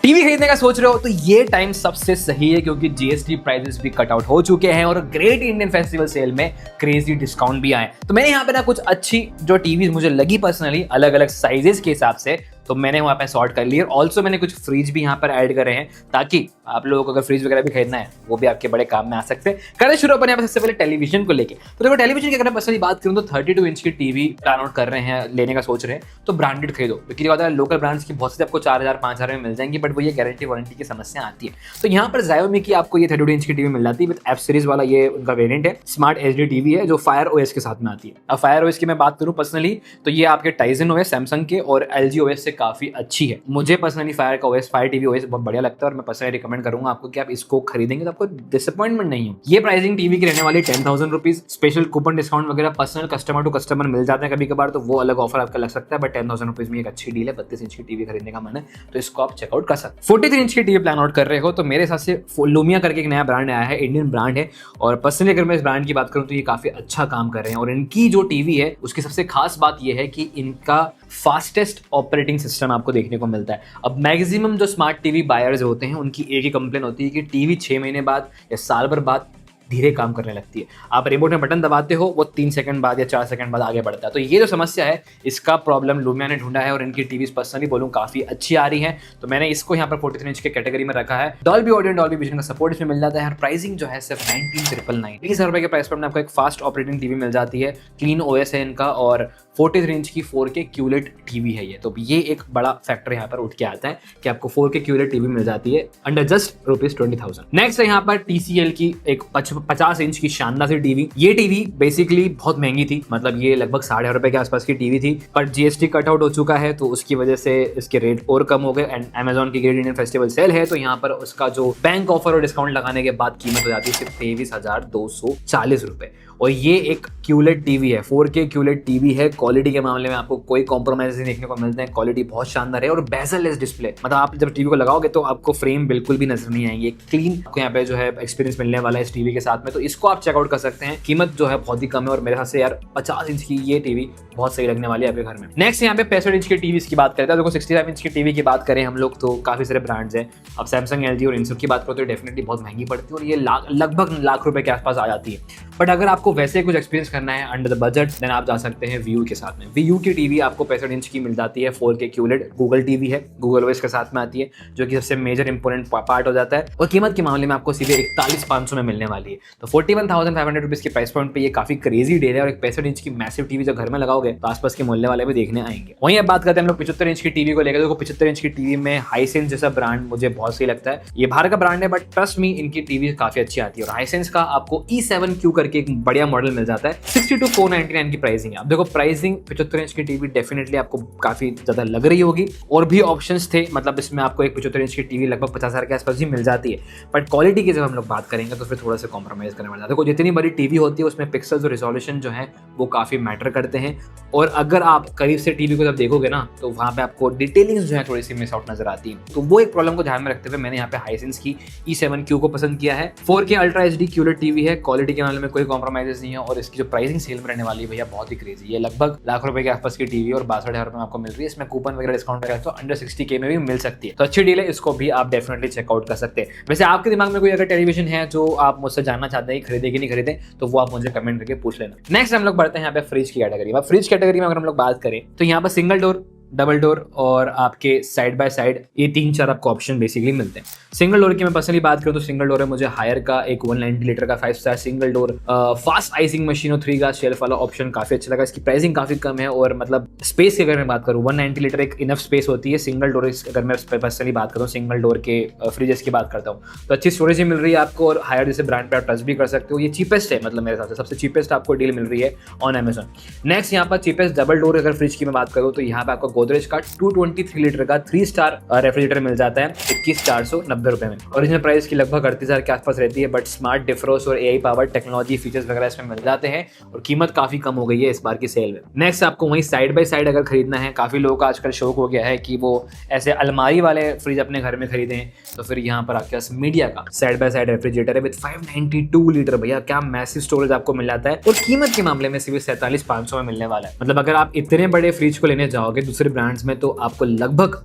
TV खरीदने का सोच रहे हो तो ये टाइम सबसे सही है, क्योंकि जीएसटी प्राइसेस भी कट आउट हो चुके हैं और ग्रेट इंडियन फेस्टिवल सेल में क्रेजी डिस्काउंट भी आए। तो मैंने यहाँ पे ना कुछ अच्छी जो टीवी मुझे लगी पर्सनली अलग अलग साइजेस के हिसाब से, तो मैंने वहाँ पे सॉर्ट कर लिया। ऑल्सो मैंने कुछ फ्रिज भी यहाँ पर ऐड करे हैं ताकि आप लोगों को अगर फ्रिज वगैरह भी खरीदना है वो भी आपके बड़े काम में आ सकते हैं। करें शुरू अपन यहाँ पे सबसे पहले टेलीविजन को लेके। तो देखो टेलीविजन की अगर मैं पर्सनली बात करूँ तो 32 इंच की टीवी प्लान आउट कर रहे हैं, लेने का सोच रहे हैं तो ब्रांडेड खरीदो, क्योंकि लोकल ब्रांड्स की बहुत से आपको 4000-5000 में मिल जाएंगी, बट वो ये गारंटी वारंटी की समस्या आती है। तो यहाँ पर Xiaomi की आपको ये 32 इंच की टीवी मिल जाती है विद एफ सीरीज वाला, ये उनका वेरिएंट है। स्मार्ट एचडी टीवी है जो फायर ओएस के साथ में आती है। अब फायर ओएस की मैं बात करूँ पर्सनली तो ये आपके टाइजन ओएस सैमसंग के और एलजी ओएस से काफी अच्छी है। मुझे पर्सनली फायर का ओएस, फायर टीवी ओएस बहुत बढ़िया लगता है और मैं पर्सनली रिकमेंड करूंगा आपको कि आप इसको खरीदेंगे तो आपको डिसअपॉइंटमेंट नहीं हो। ये प्राइसिंग टीवी की रहने वाली 10,000 रुपीज, स्पेशल कूपन डिस्काउंट वगैरह पर्सनल कस्टमर टू कस्टमर मिल जाते हैं कभी कभार, तो वो अलग ऑफर आपका लग सकता है, बट 10,000 रुपीज में एक अच्छी डील है। 32 इंच की टीवी खरीदने का मन है तो इसको आप चेकआउट कर सकते हैं। 43 इंच की टीवी प्लान आउट कर रहे हो तो मेरे हिसाब से लूमिया करके एक नया ब्रांड आया है, इंडियन ब्रांड है, और पर्सनली अगर मैं इस ब्रांड की बात करूं तो ये काफी अच्छा काम कर रहे हैं। और इनकी जो टीवी है उसकी सबसे खास बात यह है कि इनका फास्टेस्ट ऑपरेटिंग सिस्टम आपको देखने को मिलता है। अब मैक्सिमम जो स्मार्ट टीवी बायर्स होते हैं उनकी एक ही कंप्लेन होती है कि टीवी 6 महीने बाद या साल भर बाद धीरे काम करने लगती है। आप रिमोट में बटन दबाते हो वो 3 सेकंड बाद या 4 सेकंड बाद आगे बढ़ता है। तो ये जो समस्या है इसका प्रॉब्लम लूमिया ने ढूंढा है और इनकी टीवी पर्सनली बोलूं काफी अच्छी आ रही है। तो मैंने इसको यहाँ पर 43 इंच के कैटेगरी में रखा है। Dolby audio and Dolby vision का सपोर्ट इसमें मिल जाता है और प्राइसिंग जो है सिर्फ 19,999 ₹20,000 के प्राइस पर आपको एक फास्ट ऑपरेटिंग टीवी मिल जाती है। क्लीन ओएस है इनका और 43 इंच की 4K QLED टीवी है ये। तो ये एक बड़ा फैक्टर यहाँ पर उठ के आता है कि आपको 4K QLED टीवी मिल जाती है अंडर जस्ट ₹20,000। नेक्स्ट है यहाँ पर TCL की एक 50 इंच की शानदार सी टीवी। ये टीवी बेसिकली बहुत महंगी थी, मतलब ये लगभग ₹1,500 के आसपास की टीवी थी, पर जीएसटी कट आउट हो चुका है तो उसकी वजह से इसके रेट और कम हो गए। एंड अमेजॉन की ग्रेट इंडियन फेस्टिवल सेल है तो यहाँ पर उसका जो बैंक ऑफर और डिस्काउंट लगाने के बाद कीमत हो जाती है सिर्फ ₹23,240। और ये एक QLED टीवी है, 4K QLED टीवी है। क्वालिटी के मामले में आपको कोई कॉम्प्रोमाइज नहीं देखने को मिलता है, क्वालिटी बहुत शानदार है और बेजल-लेस डिस्प्ले, मतलब आप जब टीवी को लगाओगे तो आपको फ्रेम बिल्कुल भी नजर नहीं आएंगे। क्लीन आपको यहाँ पे जो है एक्सपीरियंस मिलने वाला है इस टीवी के साथ में, तो इसको आप चेकआउट कर सकते हैं। कीमत जो है बहुत ही कम है और मेरे हाथ से यार 50 इंच की ये टीवी बहुत सही लगने वाली है आपके घर में। नेक्स्ट यहाँ पे 65 इंच की टीवी की बात करते हैं। देखो 65 इंच की टीवी की बात करें हम लोग तो काफी सारे ब्रांड्स हैं। अब सैमसंग, एलजी और इन सब की बात करो तो डेफिनेटली बहुत महंगी पड़ती है और ये लगभग ₹1,00,000 के आसपास आ जाती है। बट अगर आपको वैसे कुछ एक्सपीरियंस करना है अंडर द बजट देन आप जा सकते हैं VU के साथ में। VU की टीवी आपको 65 इंच की मिल जाती है, 4K QLED गूगल टीवी है, गूगल ओएस के साथ में आती है जो कि सबसे मेजर इंपोर्टेंट पार्ट हो जाता है। और कीमत के मामले में आपको सीधे 41,500 में मिलने वाली है। तो 41,500 रुपीज के प्राइस पॉइंट पे ये काफी क्रेजी डील है और एक 65 इंच की मैसिव टीवी जब घर में लगाओगे तो आसपास के मोहल्ले वाले भी देखने आएंगे। वहीं अब बात करते हैं हम लोग 75 इंच की टीवी को लेकर। देखो 75 इंच की टीवी में हाइसेंस जैसा ब्रांड मुझे बहुत सही लगता है। ये बाहर का ब्रांड है बट ट्रस्ट मी इनकी टीवी काफी अच्छी आती है। और हाइसेंस का आपको E7Q करके एक बढ़िया मॉडल मिल जाता है। 62,499 की प्राइसिंग है। अब देखो प्राइसिंग 75 इंच की टीवी डेफिनेटली आपको काफी ज्यादा लग रही होगी। और भी ऑप्शंस थे, मतलब इसमें आपको एक 75 इंच की टीवी लगभग 50,000 के आसपास ही मिल जाती है। बट क्वालिटी की जब हम लोग बात करेंगे तो फिर थोड़ा सा कॉम्प्रोमाइज करना पड़ता है। देखो जितनी बड़ी टीवी होती है उसमें पिक्सल्स और रिजोल्यूशन जो है वो काफी मैटर करते हैं। और अगर आप करीब से टीवी को जब देखोगे ना तो वहाँ पे आपको डिटेलिंग्स जो है थोड़ी सी मिस आउट नजर आती है। तो वो एक प्रॉब्लम को ध्यान में रखते हुए मैंने यहाँ पे हाइसेंस की E7Q को पसंद किया है। 4K ultra HD QLED TV है, क्वालिटी के मामले में कोई कॉम्प्रोमाइज नहीं है। और इसकी जो प्राइसिंग सेल में रहने वाली है भैया बहुत ही क्रेजी है। लगभग ₹1,00,000 के आसपास की टीवी और 62,000 में आपको मिल रही है। इसमें कूपन वगैरह डिस्काउंट वगैरह तो अंडर 60K में भी मिल सकती है। तो अच्छी डील है, इसको भी आप डेफिनेटली चेकआउट कर सकते हैं। वैसे आपके दिमाग में कोई अगर टेलीविजन है जो आप मुझसे जानना चाहते हैं खरीदे कि नहीं खरीदे तो वो आप मुझे कमेंट करके पूछ लेना। नेक्स्ट हम लोग बढ़ते हैं यहाँ पे फ्रिज की कैटेगरी में। फ्रिज कैटेगरी में अगर हम लोग बात करें तो यहाँ पर सिंगल डोर, डबल डोर और आपके साइड बाय साइड ये 3-4 आपको ऑप्शन बेसिकली मिलते हैं। सिंगल डोर की मैं पर्सनली बात करूं तो सिंगल डोर है मुझे हायर का एक 190 लीटर का 5 star single door fast icing machine और 3 ग्लास शेल्फ वाला ऑप्शन काफी अच्छा लगा। इसकी प्राइसिंग काफी कम है और मतलब स्पेस की अगर मैं बात करूं 190 लीटर एक इनफ स्पेस होती है। सिंगल डोर अगर मैं पर्सनली बात करूं सिंगल डोर के फ्रिजेस की बात करता हूँ तो अच्छी स्टोरेज मिल रही है आपको और हायर जैसे ब्रांड पे आप टच भी कर सकते हो। ये चीपेस्ट है, मतलब मेरे हिसाब से सबसे चीपेस्ट आपको डील मिल रही है ऑन अमेजॉन। नेक्स्ट यहाँ पर चीपेस्ट डबल डोर अगर फ्रिज की मैं बात करूँ तो यहाँ पे आपको गोदरेज का 223 लीटर का 3 स्टार रेफ्रिजरेटर मिल जाता है 21,490 में। ओरिजिनल प्राइस की लगभग 38,000 के आसपास रहती है, बट स्मार्ट डिफ्रोस्ट और AI पावर टेक्नोलॉजी फीचर्स वगैरह इसमें मिल जाते हैं और कीमत काफी कम हो गई है इस बार की सेल में। नेक्स्ट आपको वहीं साइड बाय साइड अगर खरीदना है, काफी लोगों का आजकल शौक हो गया है कि वो ऐसे अलमारी वाले फ्रिज अपने घर में खरीदें, तो फिर यहाँ पर आपके पास मीडिया का साइड बाय साइड रेफ्रिजरेटर है विद 592 लीटर। भैया क्या मैसिव स्टोरेज आपको मिल जाता है और कीमत के मामले में सिर्फ 47,500 में मिलने वाला है। मतलब अगर आप इतने बड़े फ्रिज को लेने जाओगे दूसरे ब्रांड्स में तो आपको लगभग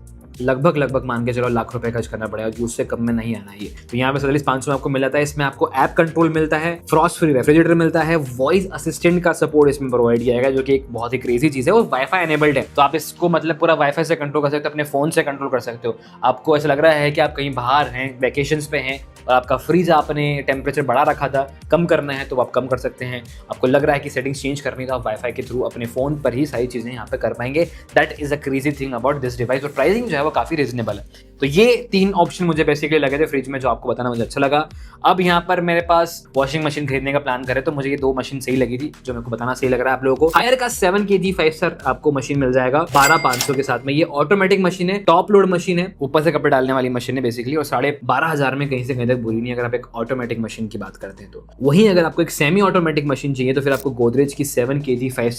लगभग मान के चलो लाख रुपए खर्च करना पड़ेगा, कि उससे कम में नहीं आना ये। तो यहाँ पे 47,500 में आपको मिल जाता है। इसमें आपको ऐप कंट्रोल मिलता है, फ्रॉस्ट फ्री रेफ्रिजरेटर मिलता है, वॉइस असिस्टेंट का सपोर्ट इसमें प्रोवाइड किया गया, जो कि एक बहुत ही क्रेजी चीज है। और वाईफाई एनेबल्ड है, तो आप इसको मतलब पूरा वाईफाई से कंट्रोल कर सकते हो, अपने फोन से कंट्रोल कर सकते हो। आपको ऐसा लग रहा है कि आप कहीं बाहर हैं, वैकेशंस पे हैं, और आपका फ्रिज आपने टेम्परेचर बढ़ा रखा था, कम करना है तो आप कम कर सकते हैं। आपको लग रहा है कि सेटिंग्स चेंज करनी है, तो आप वाईफाई के थ्रू अपने फोन पर ही सारी चीजें यहाँ पे कर पाएंगे। That is a crazy thing about this device. और प्राइसिंग जो है वो काफी रीजनेबल है। तो ये 3 ऑप्शन मुझे बेसिकली लगे थे फ्रिज में, जो आपको बताना मुझे अच्छा लगा। अब यहाँ पर मेरे पास वॉशिंग मशीन खरीदने का प्लान करे तो मुझे ये 2 मशीन सही लगी थी, जो मेरे को बताना सही लग रहा है आप लोगों को। हायर का 7 kg 5 स्टार आपको मशीन मिल जाएगा 12,500 के साथ में। ये ऑटोमेटिक मशीन है, टॉप लोड मशीन है, ऊपर से कपड़े डालने वाली मशीन है बेसिकली, और 12,500 में कहीं से कहीं तक बुरी नहीं अगर आप एक ऑटोमेटिक मशीन की बात करते हैं तो। वहीं अगर आपको एक सेमी ऑटोमेटिक मशीन चाहिए तो फिर आपको गोदरेज की 7 kg 5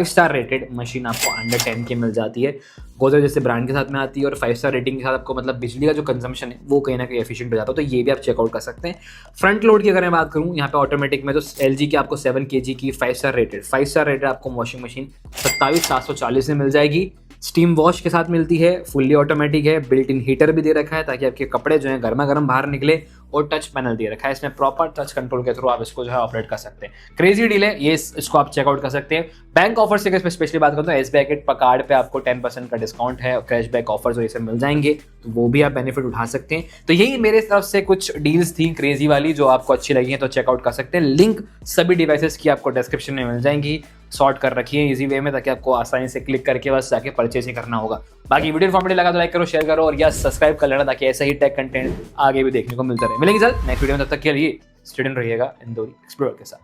स्टार रेटेड मशीन आपको अंडर 10 के मिल जाती है। गोदरेज जैसे ब्रांड के साथ में आती है, और 5 स्टार रेटिंग के साथ आपको मतलब बिजली का जो कंजम्पशन है वो कहीं ना कहीं एफिशिएंट हो जाता है। तो ये भी आप चेकआउट कर सकते हैं। फ्रंट लोड की अगर मैं बात करूं यहाँ पे ऑटोमेटिक में, तो LG की आपको 7 kg की 5 स्टार रेटेड आपको वॉशिंग मशीन 27,740 में मिल जाएगी। स्टीम वॉश के साथ मिलती है, फुल्ली ऑटोमेटिक है, बिल्ट इन हीटर भी दे रखा है ताकि आपके कपड़े जो है गर्मा गर्म बाहर निकले, और टच पैनल दे रखा है। इसमें प्रॉपर टच कंट्रोल के थ्रू आप इसको जो है ऑपरेट कर सकते हैं। क्रेजी डील है ये, इसको आप चेकआउट कर सकते हैं। बैंक ऑफर से अगर स्पेशली बात करूं तो SBI के कार्ड पे आपको 10% का डिस्काउंट है, और कैशबैक ऑफर जो ये सब मिल जाएंगे, तो वो भी आप बेनिफिट उठा सकते हैं। तो यही मेरे तरफ से कुछ डील्स थी क्रेजी वाली, जो आपको अच्छी लगी है तो चेकआउट कर सकते हैं। लिंक सभी डिवाइसेस की आपको डिस्क्रिप्शन में मिल जाएंगी। सॉर्ट कर रखी है इजी वे में, ताकि आपको आसानी से क्लिक करके बस जाके परचेज ही करना होगा। बाकी वीडियो इन्फॉर्मेटिव लगा तो लाइक करो, शेयर करो, और या सब्सक्राइब कर लेना, ताकि ऐसा ही टेक कंटेंट आगे भी देखने को मिलता रहे। मिलेंगे सर नेक्स्ट वीडियो में, तब तक के लिए स्टूडेंट रहिएगा इंदौरी एक्सप्लोरर के साथ।